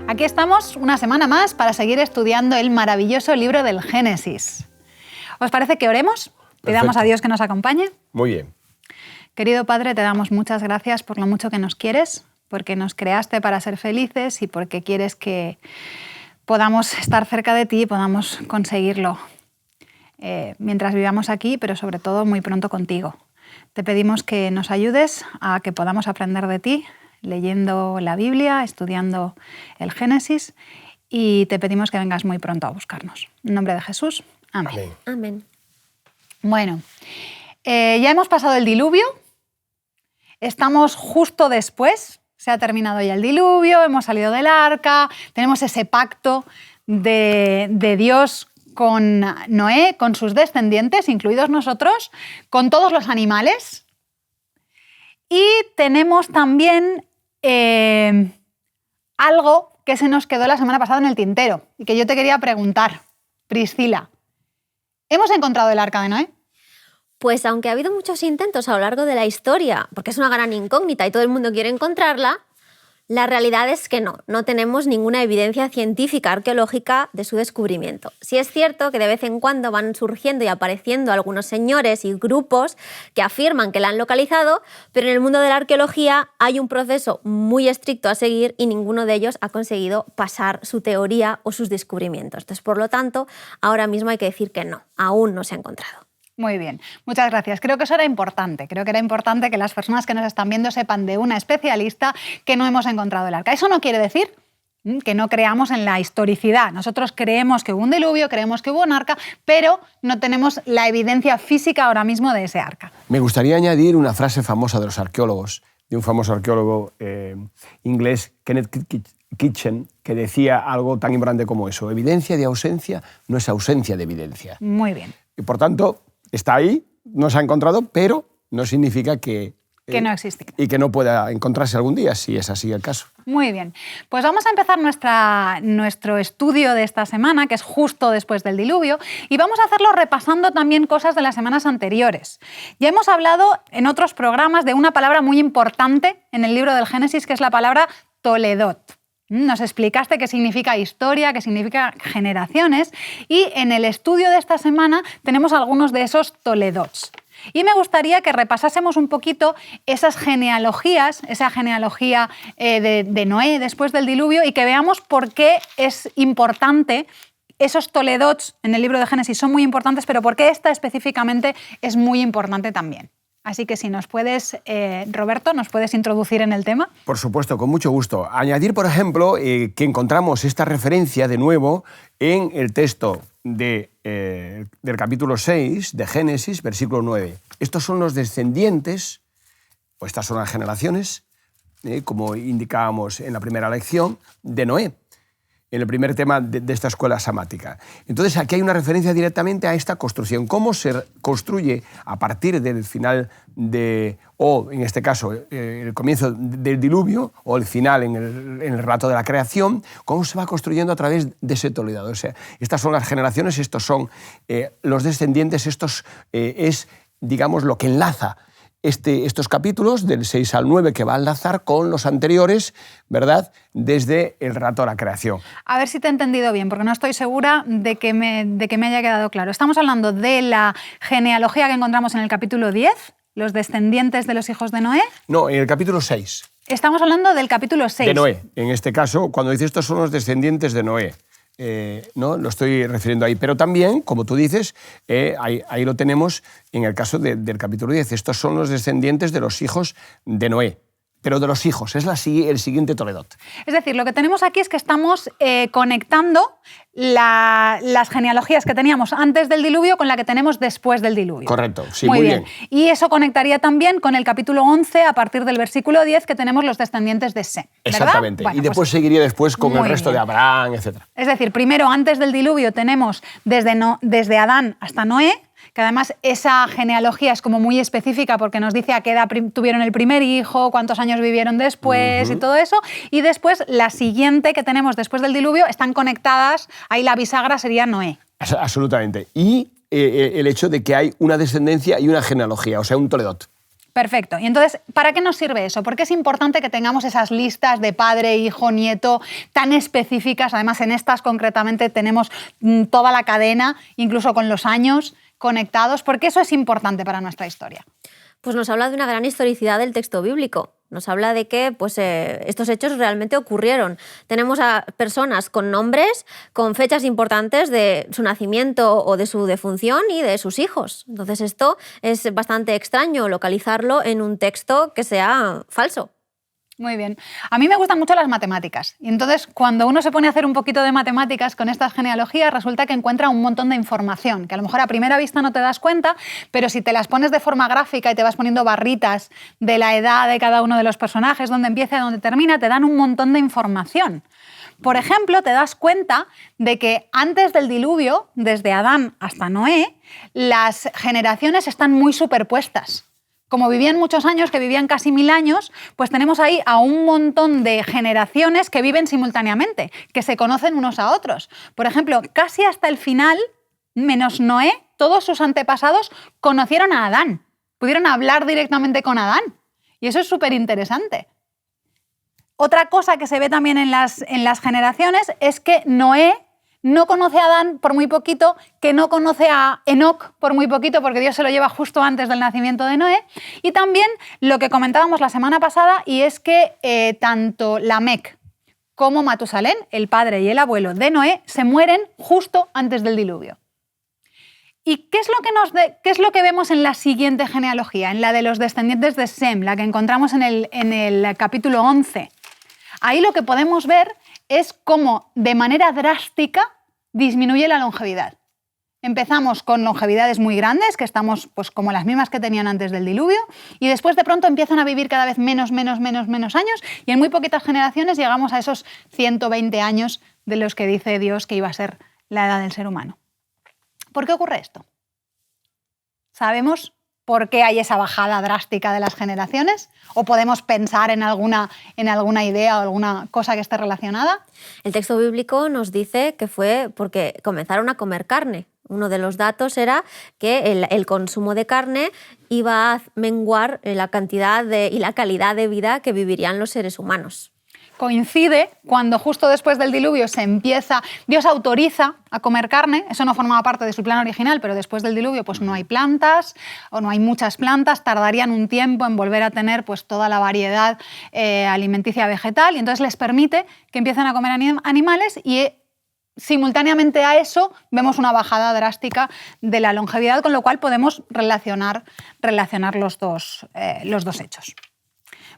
Aquí estamos una semana más para seguir estudiando el maravilloso libro del Génesis. ¿Os parece que oremos? Pidamos a Dios que nos acompañe. Muy bien. Querido Padre, te damos muchas gracias por lo mucho que nos quieres, porque nos creaste para ser felices y porque quieres que podamos estar cerca de ti y podamos conseguirlo mientras vivamos aquí, pero sobre todo muy pronto contigo. Te pedimos que nos ayudes a que podamos aprender de ti, leyendo la Biblia, estudiando el Génesis, y te pedimos que vengas muy pronto a buscarnos. En nombre de Jesús, amén. Amén. Amén. Bueno, ya hemos pasado el diluvio, estamos justo después, se ha terminado ya el diluvio, hemos salido del arca, tenemos ese pacto de Dios con Noé, con sus descendientes, incluidos nosotros, con todos los animales. Y tenemos también algo que se nos quedó la semana pasada en el tintero y que yo te quería preguntar, Priscila. ¿Hemos encontrado el arca de Noé? Pues aunque ha habido muchos intentos a lo largo de la historia, porque es una gran incógnita y todo el mundo quiere encontrarla, la realidad es que no tenemos ninguna evidencia científica arqueológica de su descubrimiento. Sí es cierto que de vez en cuando van surgiendo y apareciendo algunos señores y grupos que afirman que la han localizado, pero en el mundo de la arqueología hay un proceso muy estricto a seguir y ninguno de ellos ha conseguido pasar su teoría o sus descubrimientos. Entonces, por lo tanto, ahora mismo hay que decir que no, aún no se ha encontrado. Muy bien, muchas gracias. Creo que eso era importante. Creo que era importante que las personas que nos están viendo sepan de una especialista que no hemos encontrado el arca. Eso no quiere decir que no creamos en la historicidad. Nosotros creemos que hubo un diluvio, creemos que hubo un arca, pero no tenemos la evidencia física ahora mismo de ese arca. Me gustaría añadir una frase famosa de los arqueólogos, de un famoso arqueólogo inglés, Kenneth Kitchen, que decía algo tan importante como eso: evidencia de ausencia no es ausencia de evidencia. Muy bien. Y por tanto, está ahí, no se ha encontrado, pero no significa que no existe. Y que no pueda encontrarse algún día, si es así el caso. Muy bien. Pues vamos a empezar nuestro estudio de esta semana, que es justo después del diluvio, y vamos a hacerlo repasando también cosas de las semanas anteriores. Ya hemos hablado en otros programas de una palabra muy importante en el libro del Génesis, que es la palabra Toledot. Nos explicaste qué significa historia, qué significa generaciones, y en el estudio de esta semana tenemos algunos de esos Toledots. Y me gustaría que repasásemos un poquito esas genealogías, esa genealogía de Noé después del diluvio, y que veamos por qué es importante. Esos Toledots en el libro de Génesis son muy importantes, pero por qué esta específicamente es muy importante también. Así que si nos puedes, Roberto, ¿nos puedes introducir en el tema? Por supuesto, con mucho gusto. Añadir, por ejemplo, que encontramos esta referencia de nuevo en el texto del capítulo 6 de Génesis, versículo 9. Estos son los descendientes, o estas son las generaciones, como indicábamos en la primera lección, de Noé, en el primer tema de esta escuela samática. Entonces, aquí hay una referencia directamente a esta construcción. ¿Cómo se construye a partir del final o en este caso, el comienzo del diluvio, o el final en el relato de la creación? ¿Cómo se va construyendo a través de ese Toledot? O sea, estas son las generaciones, estos son los descendientes, estos es, digamos, lo que enlaza estos capítulos del 6 al 9, que va a enlazar con los anteriores, ¿verdad?, desde el relato de la creación. A ver si te he entendido bien, porque no estoy segura de que me haya quedado claro. Estamos hablando de la genealogía que encontramos en el capítulo 10, los descendientes de los hijos de Noé. No, en el capítulo 6. Estamos hablando del capítulo 6. De Noé. En este caso, cuando dice estos son los descendientes de Noé. No lo estoy refiriendo ahí, pero también, como tú dices, ahí lo tenemos en el caso del capítulo 10. Estos son los descendientes de los hijos de Noé, pero de los hijos, es el siguiente Toledot. Es decir, lo que tenemos aquí es que estamos conectando las genealogías que teníamos antes del diluvio con la que tenemos después del diluvio. Correcto, sí, muy bien. Y eso conectaría también con el capítulo 11, a partir del versículo 10, que tenemos los descendientes de Sem, ¿verdad? Exactamente, bueno, y después seguiría con el resto de Abraham, etc. Es decir, primero, antes del diluvio, tenemos desde Adán hasta Noé, que además esa genealogía es como muy específica porque nos dice a qué edad tuvieron el primer hijo, cuántos años vivieron después y todo eso. Y después, la siguiente que tenemos después del diluvio, están conectadas, ahí la bisagra sería Noé. Absolutamente. Y el hecho de que hay una descendencia y una genealogía, o sea, un Toledot. Perfecto. Y entonces, ¿para qué nos sirve eso? ¿Por qué es importante que tengamos esas listas de padre, hijo, nieto tan específicas? Además, en estas concretamente tenemos toda la cadena, incluso con los años conectados. ¿Por qué eso es importante para nuestra historia? Pues nos habla de una gran historicidad del texto bíblico. Nos habla de que estos hechos realmente ocurrieron. Tenemos a personas con nombres, con fechas importantes de su nacimiento o de su defunción y de sus hijos. Entonces esto es bastante extraño, localizarlo en un texto que sea falso. Muy bien. A mí me gustan mucho las matemáticas y entonces cuando uno se pone a hacer un poquito de matemáticas con estas genealogías resulta que encuentra un montón de información que a lo mejor a primera vista no te das cuenta, pero si te las pones de forma gráfica y te vas poniendo barritas de la edad de cada uno de los personajes, dónde empieza y dónde termina, te dan un montón de información. Por ejemplo, te das cuenta de que antes del diluvio, desde Adán hasta Noé, las generaciones están muy superpuestas. Como vivían muchos años, que vivían casi 1000 años, pues tenemos ahí a un montón de generaciones que viven simultáneamente, que se conocen unos a otros. Por ejemplo, casi hasta el final, menos Noé, todos sus antepasados conocieron a Adán, pudieron hablar directamente con Adán. Y eso es súper interesante. Otra cosa que se ve también en las generaciones es que Noé no conoce a Adán por muy poquito, que no conoce a Enoc por muy poquito, porque Dios se lo lleva justo antes del nacimiento de Noé. Y también lo que comentábamos la semana pasada, y es que tanto Lamec como Matusalén, el padre y el abuelo de Noé, se mueren justo antes del diluvio. ¿Y qué es lo que vemos en la siguiente genealogía, en la de los descendientes de Sem, la que encontramos en el capítulo 11? Ahí lo que podemos ver es cómo de manera drástica disminuye la longevidad. Empezamos con longevidades muy grandes, que estamos pues, como las mismas que tenían antes del diluvio, y después de pronto empiezan a vivir cada vez menos años, y en muy poquitas generaciones llegamos a esos 120 años de los que dice Dios que iba a ser la edad del ser humano. ¿Por qué ocurre esto? ¿Sabemos por qué hay esa bajada drástica de las generaciones? ¿O podemos pensar en alguna idea o alguna cosa que esté relacionada? El texto bíblico nos dice que fue porque comenzaron a comer carne. Uno de los datos era que el consumo de carne iba a menguar la cantidad y la calidad de vida que vivirían los seres humanos. Coincide cuando justo después del diluvio Dios autoriza a comer carne, eso no formaba parte de su plan original, pero después del diluvio pues no hay plantas o no hay muchas plantas, tardarían un tiempo en volver a tener pues toda la variedad alimenticia vegetal y entonces les permite que empiecen a comer animales y simultáneamente a eso vemos una bajada drástica de la longevidad, con lo cual podemos relacionar los dos hechos.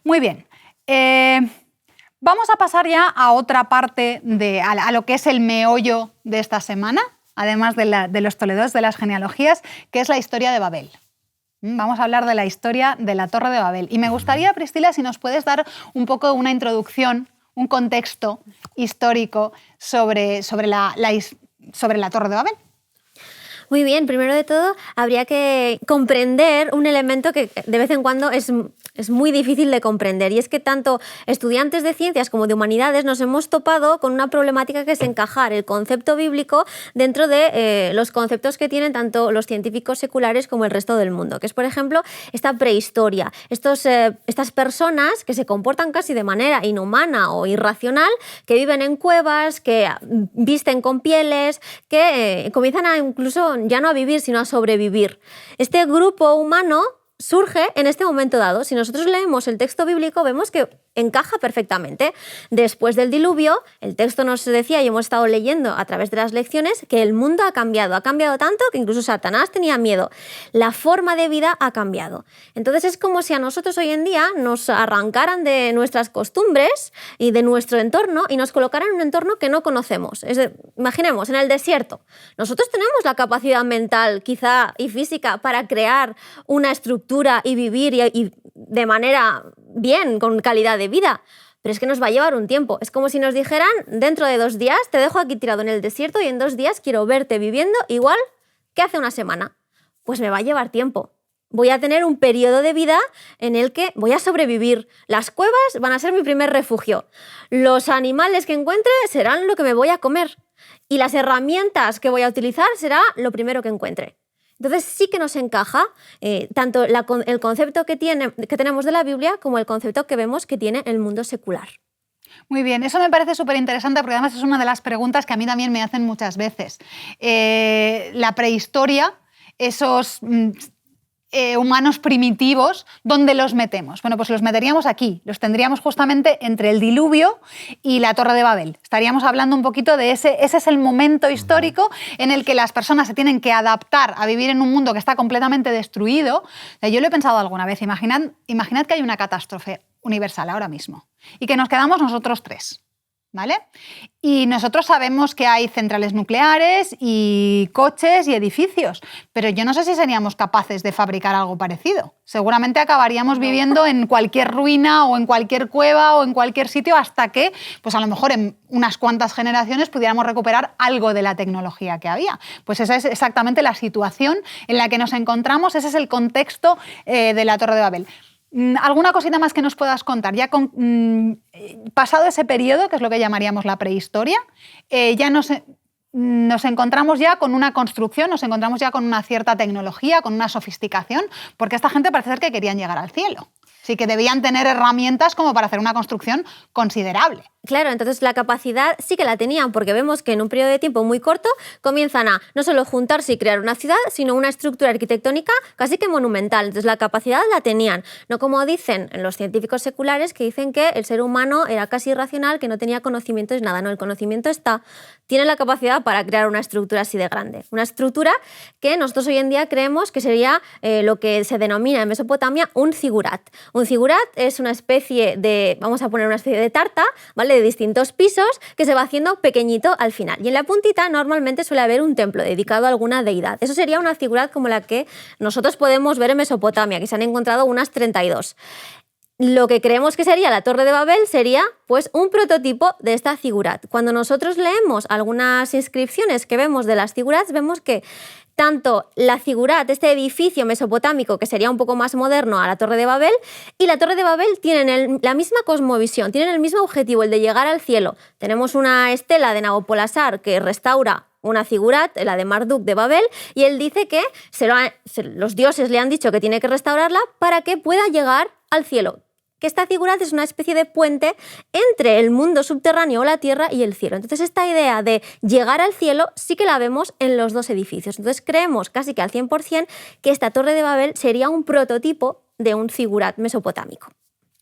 Muy bien. Vamos a pasar ya a otra parte, a lo que es el meollo de esta semana, además de los toledos de las genealogías, que es la historia de Babel. Vamos a hablar de la historia de la Torre de Babel. Y me gustaría, Priscila, si nos puedes dar un poco una introducción, un contexto histórico sobre la Torre de Babel. Muy bien, primero de todo habría que comprender un elemento que de vez en cuando es muy difícil de comprender, y es que tanto estudiantes de ciencias como de humanidades nos hemos topado con una problemática que es encajar el concepto bíblico dentro de los conceptos que tienen tanto los científicos seculares como el resto del mundo, que es, por ejemplo, esta prehistoria, estas personas que se comportan casi de manera inhumana o irracional, que viven en cuevas, que visten con pieles, que comienzan a incluso ya no a vivir, sino a sobrevivir. Este grupo humano surge en este momento dado. Si nosotros leemos el texto bíblico, vemos que encaja perfectamente. Después del diluvio, el texto nos decía, y hemos estado leyendo a través de las lecciones, que el mundo ha cambiado tanto que incluso Satanás tenía miedo. La forma de vida ha cambiado. Entonces es como si a nosotros hoy en día nos arrancaran de nuestras costumbres y de nuestro entorno y nos colocaran en un entorno que no conocemos. Imaginemos, en el desierto. Nosotros tenemos la capacidad mental, quizá, y física para crear una estructura y vivir y de manera bien, con calidad de vida. Pero es que nos va a llevar un tiempo. Es como si nos dijeran, dentro de 2 días te dejo aquí tirado en el desierto y en 2 días quiero verte viviendo igual que hace una semana. Pues me va a llevar tiempo. Voy a tener un periodo de vida en el que voy a sobrevivir. Las cuevas van a ser mi primer refugio. Los animales que encuentre serán lo que me voy a comer. Y las herramientas que voy a utilizar será lo primero que encuentre. Entonces sí que nos encaja tanto el concepto que tenemos de la Biblia como el concepto que vemos que tiene el mundo secular. Muy bien, eso me parece súper interesante porque además es una de las preguntas que a mí también me hacen muchas veces. La prehistoria, esos humanos primitivos, ¿dónde los metemos? Bueno, pues los meteríamos aquí, los tendríamos justamente entre el diluvio y la Torre de Babel. Estaríamos hablando un poquito de ese es el momento histórico en el que las personas se tienen que adaptar a vivir en un mundo que está completamente destruido. Yo lo he pensado alguna vez, imaginad que hay una catástrofe universal ahora mismo y que nos quedamos nosotros tres, ¿vale? Y nosotros sabemos que hay centrales nucleares y coches y edificios, pero yo no sé si seríamos capaces de fabricar algo parecido. Seguramente acabaríamos viviendo en cualquier ruina o en cualquier cueva o en cualquier sitio hasta que, pues a lo mejor en unas cuantas generaciones pudiéramos recuperar algo de la tecnología que había. Pues esa es exactamente la situación en la que nos encontramos, ese es el contexto de la Torre de Babel. ¿Alguna cosita más que nos puedas contar? Ya pasado ese periodo, que es lo que llamaríamos la prehistoria, ya nos encontramos ya con una construcción, nos encontramos ya con una cierta tecnología, con una sofisticación, porque esta gente parece ser que querían llegar al cielo. Sí que debían tener herramientas como para hacer una construcción considerable. Claro, entonces la capacidad sí que la tenían, porque vemos que en un periodo de tiempo muy corto comienzan a no solo juntarse y crear una ciudad, sino una estructura arquitectónica casi que monumental. Entonces la capacidad la tenían, no como dicen los científicos seculares, que dicen que el ser humano era casi irracional, que no tenía conocimiento de nada. No, el conocimiento tiene la capacidad para crear una estructura así de grande. Una estructura que nosotros hoy en día creemos que sería lo que se denomina en Mesopotamia un zigurat. Un zigurat es una especie de, vamos a poner una especie de tarta, ¿vale?, de distintos pisos que se va haciendo pequeñito al final. Y en la puntita normalmente suele haber un templo dedicado a alguna deidad. Eso sería una zigurat como la que nosotros podemos ver en Mesopotamia, que se han encontrado unas 32. Lo que creemos que sería la Torre de Babel sería pues un prototipo de esta zigurat. Cuando nosotros leemos algunas inscripciones que vemos de las zigurats, vemos que tanto la zigurat, este edificio mesopotámico que sería un poco más moderno a la Torre de Babel, y la Torre de Babel tienen la misma cosmovisión, tienen el mismo objetivo, el de llegar al cielo. Tenemos una estela de Nabopolassar que restaura una zigurat, la de Marduk de Babel, y él dice que los dioses le han dicho que tiene que restaurarla para que pueda llegar al cielo. Que esta zigurat es una especie de puente entre el mundo subterráneo o la tierra y el cielo. Entonces esta idea de llegar al cielo sí que la vemos en los dos edificios. Entonces creemos casi que al 100% que esta Torre de Babel sería un prototipo de un zigurat mesopotámico.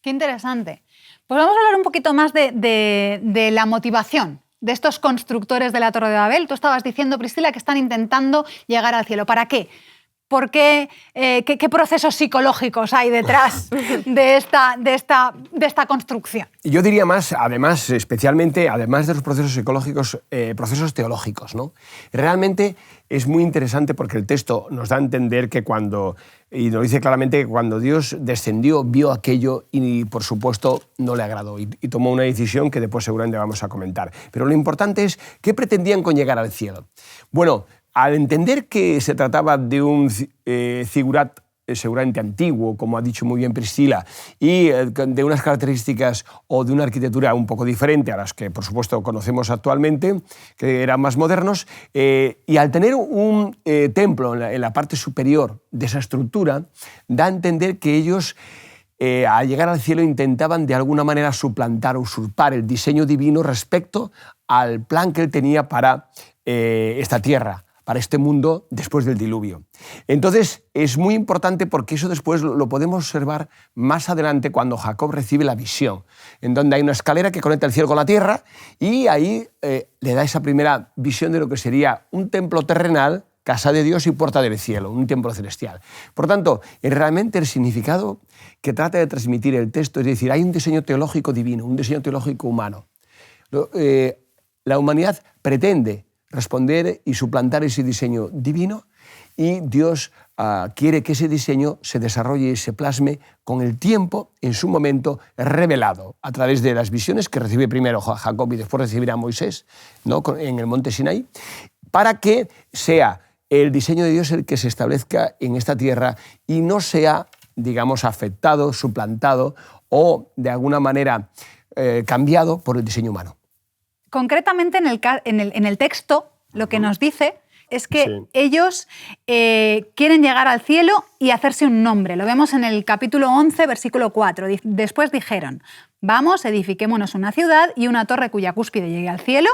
Qué interesante. Pues vamos a hablar un poquito más de la motivación de estos constructores de la Torre de Babel. Tú estabas diciendo, Priscila, que están intentando llegar al cielo. ¿Para qué? ¿Por qué? ¿Qué procesos psicológicos hay detrás de esta construcción? Yo diría más, además, especialmente, además de los procesos psicológicos, procesos teológicos, ¿no? Realmente es muy interesante porque el texto nos da a entender que y nos dice claramente que cuando Dios descendió, vio aquello y, por supuesto, no le agradó y tomó una decisión que después seguramente vamos a comentar. Pero lo importante es, ¿qué pretendían con llegar al cielo? Bueno, al entender que se trataba de un zigurat seguramente antiguo, como ha dicho muy bien Priscila, y de unas características o de una arquitectura un poco diferente a las que, por supuesto, conocemos actualmente, que eran más modernos, y al tener un templo en la parte superior de esa estructura, da a entender que ellos, al llegar al cielo, intentaban de alguna manera suplantar o usurpar el diseño divino respecto al plan que él tenía para esta tierra, para este mundo después del diluvio. Entonces, es muy importante porque eso después lo podemos observar más adelante cuando Jacob recibe la visión, en donde hay una escalera que conecta el cielo con la tierra y ahí le da esa primera visión de lo que sería un templo terrenal, casa de Dios y puerta del cielo, un templo celestial. Por tanto, realmente el significado que trata de transmitir el texto, es decir, hay un diseño teológico divino, un diseño teológico humano. La humanidad pretende responder y suplantar ese diseño divino y Dios quiere que ese diseño se desarrolle y se plasme con el tiempo, en su momento, revelado a través de las visiones que recibe primero Jacob y después recibirá Moisés, ¿no?, en el monte Sinaí, para que sea el diseño de Dios el que se establezca en esta tierra y no sea, digamos, afectado, suplantado o, de alguna manera, cambiado por el diseño humano. Concretamente en el texto lo que nos dice es que Sí. ellos quieren llegar al cielo y hacerse un nombre. Lo vemos en el capítulo 11, versículo 4. Después dijeron: vamos, edifiquémonos una ciudad y una torre cuya cúspide llegue al cielo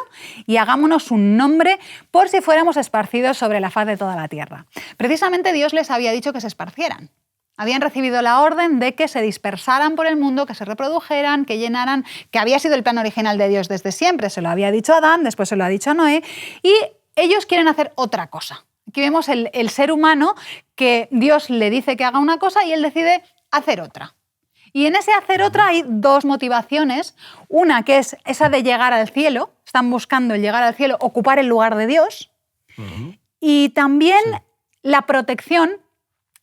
y hagámonos un nombre por si fuéramos esparcidos sobre la faz de toda la tierra. Precisamente Dios les había dicho que se esparcieran. Habían recibido la orden de que se dispersaran por el mundo, que se reprodujeran, que llenaran, que había sido el plan original de Dios desde siempre. Se lo había dicho a Adán, después se lo ha dicho a Noé, y ellos quieren hacer otra cosa. Aquí vemos el ser humano que Dios le dice que haga una cosa y él decide hacer otra. Y en ese hacer otra hay dos motivaciones. Una que es esa de llegar al cielo, están buscando el llegar al cielo, ocupar el lugar de Dios. Y también la protección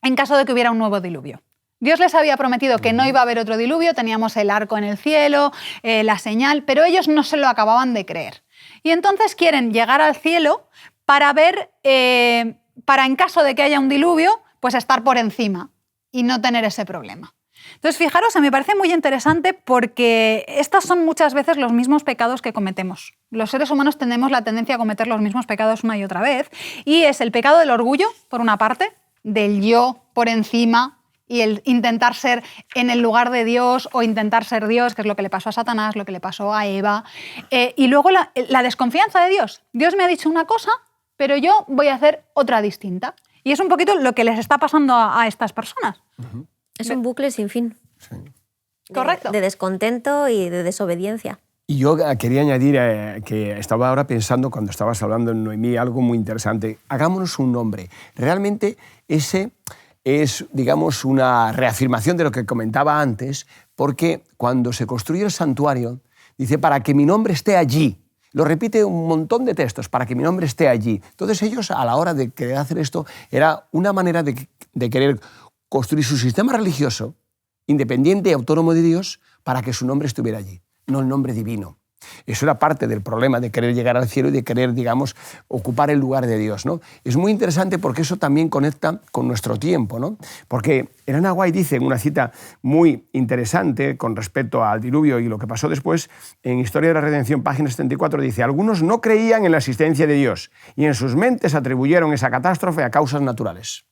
en caso de que hubiera un nuevo diluvio. Dios les había prometido que no iba a haber otro diluvio, teníamos el arco en el cielo, la señal, pero ellos no se lo acababan de creer. Y entonces quieren llegar al cielo para ver, para en caso de que haya un diluvio, pues estar por encima y no tener ese problema. Entonces, fijaros, me parece muy interesante porque estos son muchas veces los mismos pecados que cometemos. Los seres humanos tenemos la tendencia a cometer los mismos pecados una y otra vez, y es el pecado del orgullo, por una parte, del yo por encima y el intentar ser en el lugar de Dios o intentar ser Dios, que es lo que le pasó a Satanás, lo que le pasó a Eva. Y luego la desconfianza de Dios. Dios me ha dicho una cosa, pero yo voy a hacer otra distinta. Y es un poquito lo que les está pasando a estas personas. Es un bucle sin fin. Sí. Correcto. De descontento y de desobediencia. Y yo quería añadir que estaba ahora pensando, cuando estabas hablando en Noemí, algo muy interesante. Hagámonos un nombre. Realmente ese es, digamos, una reafirmación de lo que comentaba antes, porque cuando se construye el santuario, dice, para que mi nombre esté allí. Lo repite un montón de textos, para que mi nombre esté allí. Entonces ellos, a la hora de querer hacer esto, era una manera de querer construir su sistema religioso, independiente y autónomo de Dios, para que su nombre estuviera allí, no el nombre divino. Eso era parte del problema de querer llegar al cielo y de querer, digamos, ocupar el lugar de Dios, ¿no? Es muy interesante porque eso también conecta con nuestro tiempo, ¿no? Porque Elena White dice en una cita muy interesante con respecto al diluvio y lo que pasó después, en Historia de la Redención, página 74, dice: algunos no creían en la existencia de Dios y en sus mentes atribuyeron esa catástrofe a causas naturales.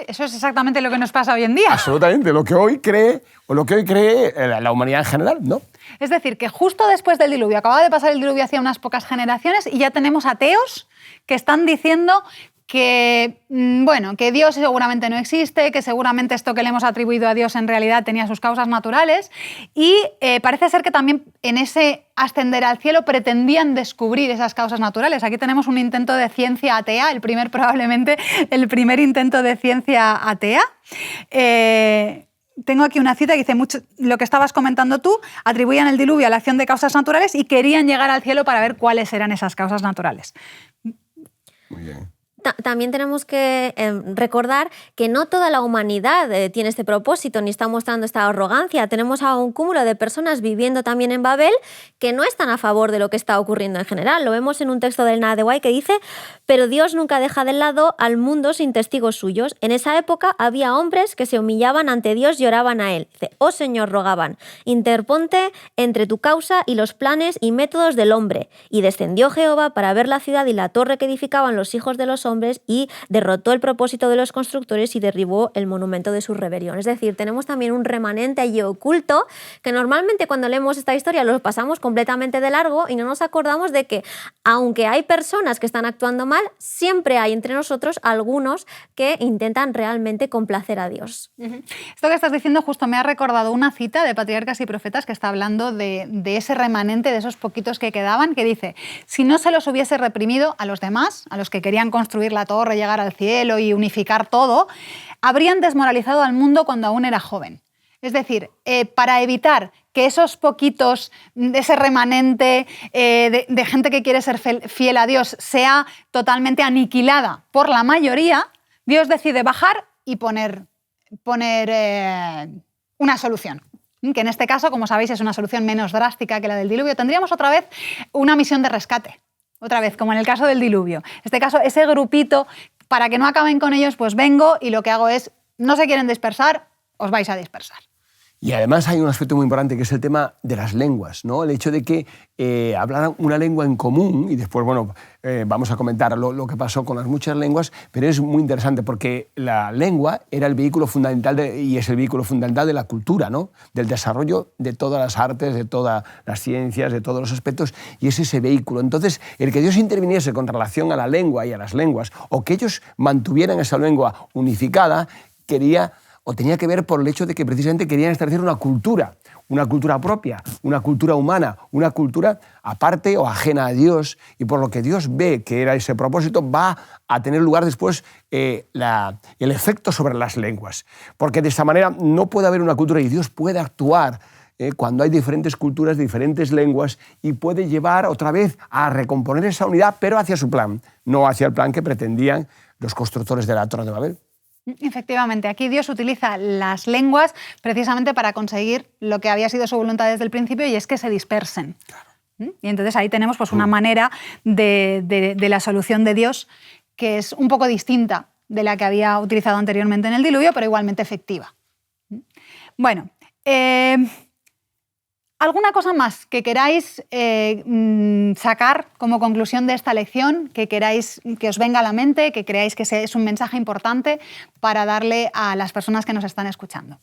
Eso es exactamente lo que nos pasa hoy en día. Absolutamente, lo que hoy cree la humanidad en general, ¿no? Es decir, que justo después del diluvio, acababa de pasar el diluvio hace unas pocas generaciones y ya tenemos ateos que están diciendo que, bueno, que Dios seguramente no existe, que seguramente esto que le hemos atribuido a Dios en realidad tenía sus causas naturales, y parece ser que también en ese ascender al cielo pretendían descubrir esas causas naturales. Aquí tenemos un intento de ciencia atea, probablemente el primer intento de ciencia atea. Tengo aquí una cita que dice, lo que estabas comentando tú, atribuían el diluvio a la acción de causas naturales y querían llegar al cielo para ver cuáles eran esas causas naturales. Muy bien. También tenemos que recordar que no toda la humanidad tiene este propósito ni está mostrando esta arrogancia. Tenemos a un cúmulo de personas viviendo también en Babel que no están a favor de lo que está ocurriendo en general. Lo vemos en un texto del Elena White que dice: pero Dios nunca deja de lado al mundo sin testigos suyos. En esa época había hombres que se humillaban ante Dios y oraban a Él. Dice: oh Señor, rogaban, interponte entre tu causa y los planes y métodos del hombre. Y descendió Jehová para ver la ciudad y la torre que edificaban los hijos de los hombres y derrotó el propósito de los constructores y derribó el monumento de su rebelión. Es decir, tenemos también un remanente allí oculto que normalmente cuando leemos esta historia lo pasamos completamente de largo y no nos acordamos de que, aunque hay personas que están actuando mal, siempre hay entre nosotros algunos que intentan realmente complacer a Dios. Esto que estás diciendo justo me ha recordado una cita de Patriarcas y Profetas que está hablando de ese remanente, de esos poquitos que quedaban, que dice: si no se los hubiese reprimido a los demás, a los que querían construir la torre, llegar al cielo y unificar todo, habrían desmoralizado al mundo cuando aún era joven. Es decir, para evitar que esos poquitos, ese remanente de gente que quiere ser fiel a Dios sea totalmente aniquilada por la mayoría, Dios decide bajar y poner una solución. Que en este caso, como sabéis, es una solución menos drástica que la del diluvio. Tendríamos otra vez una misión de rescate. Otra vez, como en el caso del diluvio. En este caso, ese grupito, para que no acaben con ellos, pues vengo y lo que hago es, no se quieren dispersar, os vais a dispersar. Y además hay un aspecto muy importante que es el tema de las lenguas, ¿no? El hecho de que hablaran una lengua en común, y después, bueno, vamos a comentar lo que pasó con las muchas lenguas, pero es muy interesante porque la lengua era el vehículo fundamental y es el vehículo fundamental de la cultura, ¿no? Del desarrollo de todas las artes, de todas las ciencias, de todos los aspectos, y es ese vehículo. Entonces, el que Dios interviniese con relación a la lengua y a las lenguas, o que ellos mantuvieran esa lengua unificada, tenía que ver por el hecho de que precisamente querían establecer una cultura propia, una cultura humana, una cultura aparte o ajena a Dios, y por lo que Dios ve que era ese propósito, va a tener lugar después el efecto sobre las lenguas. Porque de esta manera no puede haber una cultura y Dios puede actuar cuando hay diferentes culturas, diferentes lenguas, y puede llevar otra vez a recomponer esa unidad, pero hacia su plan, no hacia el plan que pretendían los constructores de la Torre de Babel. Efectivamente, aquí Dios utiliza las lenguas precisamente para conseguir lo que había sido su voluntad desde el principio, y es que se dispersen. Claro. Y entonces ahí tenemos pues, una manera de la solución de Dios que es un poco distinta de la que había utilizado anteriormente en el diluvio, pero igualmente efectiva. Bueno, ¿alguna cosa más que queráis sacar como conclusión de esta lección, que queráis que os venga a la mente, que creáis que es un mensaje importante para darle a las personas que nos están escuchando?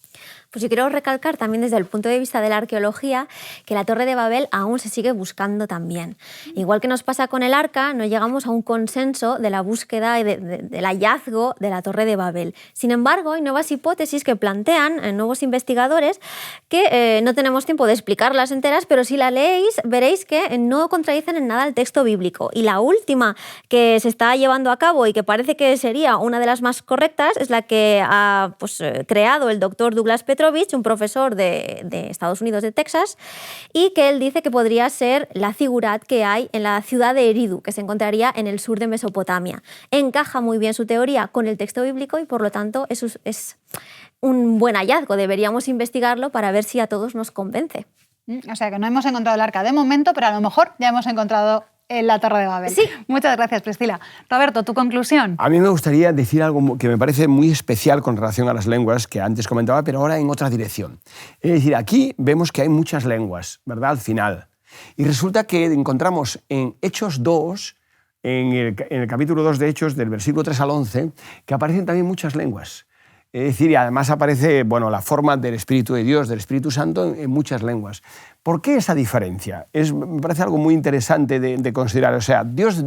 Pues yo quiero recalcar también desde el punto de vista de la arqueología que la Torre de Babel aún se sigue buscando también. Igual que nos pasa con el Arca, no llegamos a un consenso de la búsqueda y del hallazgo de la Torre de Babel. Sin embargo, hay nuevas hipótesis que plantean nuevos investigadores que no tenemos tiempo de explicarlas enteras, pero si la leéis veréis que no contradicen en nada el texto bíblico. Y la última que se está llevando a cabo y que parece que sería una de las más correctas es la que ha creado el doctor Douglas Petrovich, un profesor de Estados Unidos, de Texas, y que él dice que podría ser la zigurat que hay en la ciudad de Eridu, que se encontraría en el sur de Mesopotamia. Encaja muy bien su teoría con el texto bíblico y por lo tanto es un buen hallazgo. Deberíamos investigarlo para ver si a todos nos convence. O sea que no hemos encontrado el Arca de momento, pero a lo mejor ya hemos encontrado en la Torre de Babel. Sí. Muchas gracias, Priscila. Roberto, ¿tu conclusión? A mí me gustaría decir algo que me parece muy especial con relación a las lenguas, que antes comentaba, pero ahora en otra dirección. Es decir, aquí vemos que hay muchas lenguas, ¿verdad?, al final. Y resulta que encontramos en Hechos 2, en el capítulo 2 de Hechos, del versículo 3 al 11, que aparecen también muchas lenguas. Es decir, y además aparece la forma del Espíritu de Dios, del Espíritu Santo, en muchas lenguas. ¿Por qué esa diferencia? Me parece algo muy interesante de considerar. O sea, Dios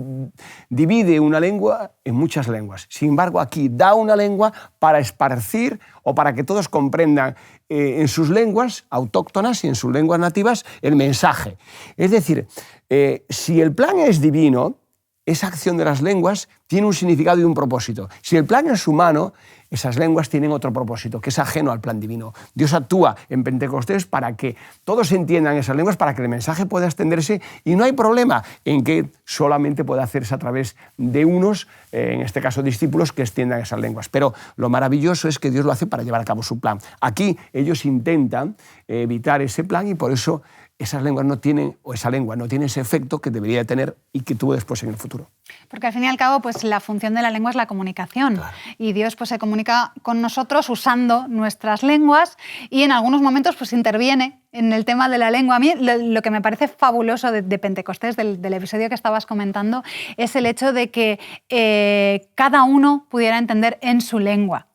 divide una lengua en muchas lenguas. Sin embargo, aquí da una lengua para esparcir o para que todos comprendan en sus lenguas autóctonas y en sus lenguas nativas el mensaje. Es decir, si el plan es divino, esa acción de las lenguas tiene un significado y un propósito. Si el plan es humano, esas lenguas tienen otro propósito, que es ajeno al plan divino. Dios actúa en Pentecostés para que todos entiendan esas lenguas, para que el mensaje pueda extenderse, y no hay problema en que solamente pueda hacerse a través de unos, en este caso discípulos, que extiendan esas lenguas. Pero lo maravilloso es que Dios lo hace para llevar a cabo su plan. Aquí ellos intentan evitar ese plan y por eso esas lenguas no tienen, o esa lengua no tiene ese efecto que debería tener y que tuvo después en el futuro. Porque al fin y al cabo, pues la función de la lengua es la comunicación. Claro. Y Dios pues se comunica con nosotros usando nuestras lenguas y en algunos momentos pues interviene en el tema de la lengua. A mí lo que me parece fabuloso de Pentecostés, del episodio que estabas comentando, es el hecho de que cada uno pudiera entender en su lengua.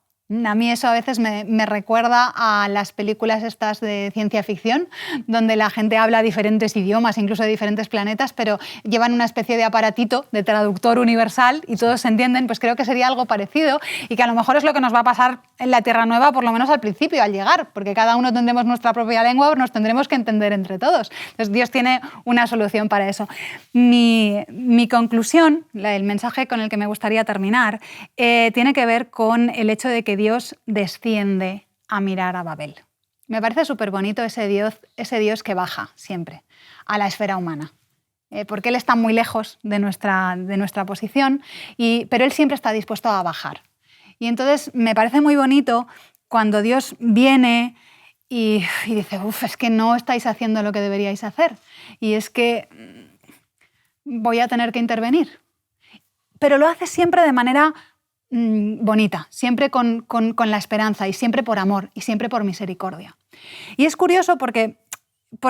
A mí eso a veces me recuerda a las películas estas de ciencia ficción, donde la gente habla diferentes idiomas, incluso de diferentes planetas, pero llevan una especie de aparatito de traductor universal y todos se entienden. Pues creo que sería algo parecido y que a lo mejor es lo que nos va a pasar en la Tierra Nueva, por lo menos al principio, al llegar, porque cada uno tendremos nuestra propia lengua, nos tendremos que entender entre todos. Entonces Dios tiene una solución para eso. Mi conclusión, el mensaje con el que me gustaría terminar, tiene que ver con el hecho de que Dios desciende a mirar a Babel. Me parece súper bonito ese Dios que baja siempre a la esfera humana, porque Él está muy lejos de nuestra posición, pero Él siempre está dispuesto a bajar. Y entonces me parece muy bonito cuando Dios viene y dice, es que no estáis haciendo lo que deberíais hacer, y es que voy a tener que intervenir. Pero lo hace siempre de manera bonita, siempre con la esperanza y siempre por amor y siempre por misericordia. Y es curioso porque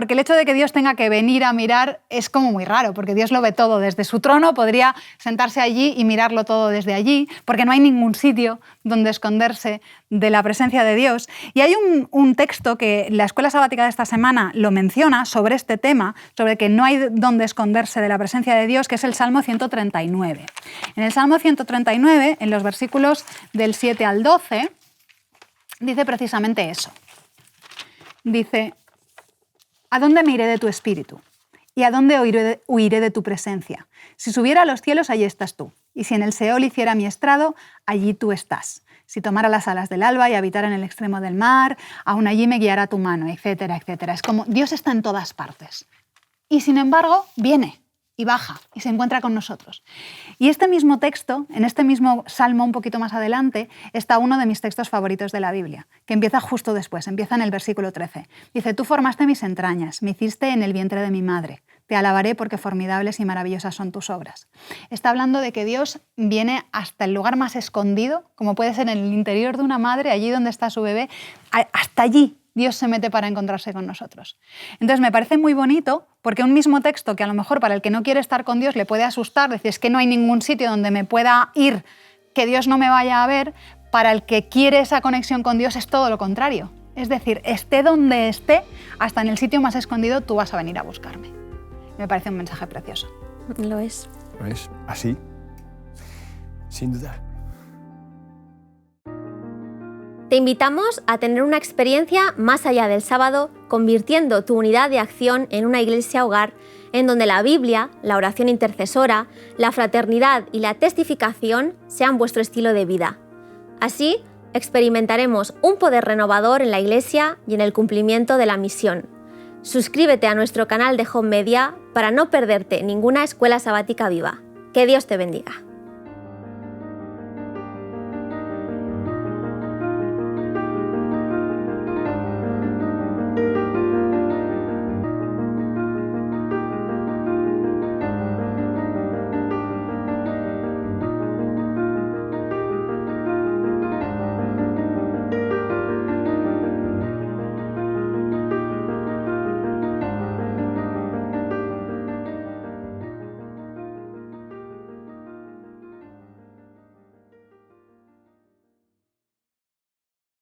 el hecho de que Dios tenga que venir a mirar es como muy raro, porque Dios lo ve todo desde su trono, podría sentarse allí y mirarlo todo desde allí, porque no hay ningún sitio donde esconderse de la presencia de Dios. Y hay un texto que la Escuela Sabática de esta semana lo menciona sobre este tema, sobre que no hay donde esconderse de la presencia de Dios, que es el Salmo 139. En el Salmo 139, en los versículos del 7 al 12, dice precisamente eso. Dice: ¿a dónde me iré de tu espíritu? ¿Y a dónde huiré de tu presencia? Si subiera a los cielos, allí estás tú. Y si en el Seol hiciera mi estrado, allí tú estás. Si tomara las alas del alba y habitara en el extremo del mar, aún allí me guiará tu mano, etcétera, etcétera. Es como Dios está en todas partes. Y sin embargo, viene y baja y se encuentra con nosotros. Y este mismo texto, en este mismo salmo un poquito más adelante, está uno de mis textos favoritos de la Biblia, que empieza justo después, empieza en el versículo 13. Dice: tú formaste mis entrañas, me hiciste en el vientre de mi madre. Te alabaré porque formidables y maravillosas son tus obras. Está hablando de que Dios viene hasta el lugar más escondido, como puede ser en el interior de una madre, allí donde está su bebé, hasta allí Dios se mete para encontrarse con nosotros. Entonces me parece muy bonito, porque un mismo texto que a lo mejor para el que no quiere estar con Dios le puede asustar, decir, es que no hay ningún sitio donde me pueda ir, que Dios no me vaya a ver, para el que quiere esa conexión con Dios es todo lo contrario. Es decir, esté donde esté, hasta en el sitio más escondido, tú vas a venir a buscarme. Me parece un mensaje precioso. Lo es. Lo es, así, sin duda. Te invitamos a tener una experiencia más allá del sábado, convirtiendo tu unidad de acción en una iglesia hogar en donde la Biblia, la oración intercesora, la fraternidad y la testificación sean vuestro estilo de vida. Así, experimentaremos un poder renovador en la iglesia y en el cumplimiento de la misión. Suscríbete a nuestro canal de Home Media para no perderte ninguna escuela sabática viva. Que Dios te bendiga.